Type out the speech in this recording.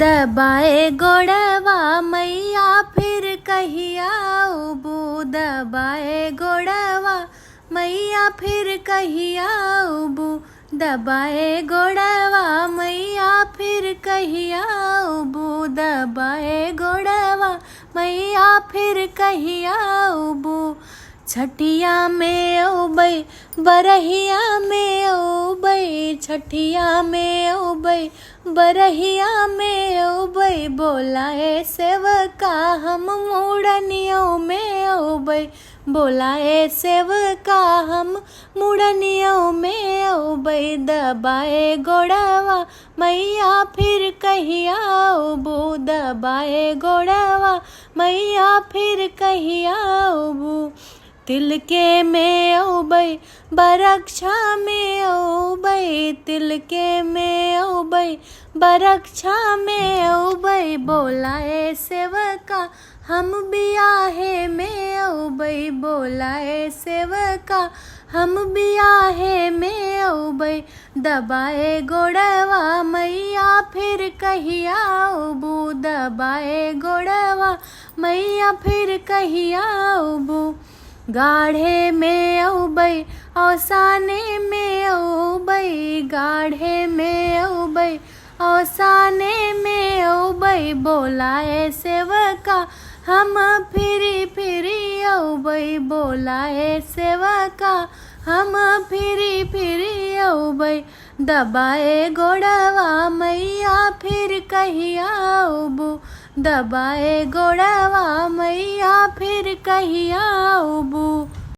दबाए गोड़वा मैया फिर कहिया उबू, दबाए गोड़वा मैया फिर कहिया उबू, दबाए गोड़वा मैया फिर कहिया उबू, दबाए गोड़वा मैया फिर कहिया उबू। छठिया में उबै बरहिया में उबै, छठिया में उबै बरहिया में उबै, बोलाए सेवका हम मुड़नियों में उबै, बोलाए सेवका हम मुड़नियों में उबै, दबाए गोड़वा मैया फिर कहिया उबू, दबाए गोड़वा मैया फिर कहिया उबू। तिलके में उबै बरक्षा में उबै, तिलके में उबै बरक्षा में उबै, बोलाए सेवका हम बियाहे में उबै, बोलाए सेवका हम बियाहे में उबै, दबाए गोड़वा मैया फिर कहिया उबू, दबाए गोड़वा मैया फिर कहिया उबू। गाढ़े में उबै औसाने में उबै, गाढ़े में उबै औसाने में उबै, बोलाए सेवका हम फिरी फिरी उबै, बोलाए सेवका हम फिरी फिरी उबै, दबाए गोड़वा मैया फिर कहिया उबू, दबाए गोड़वा मैया फिर कहिया उबू।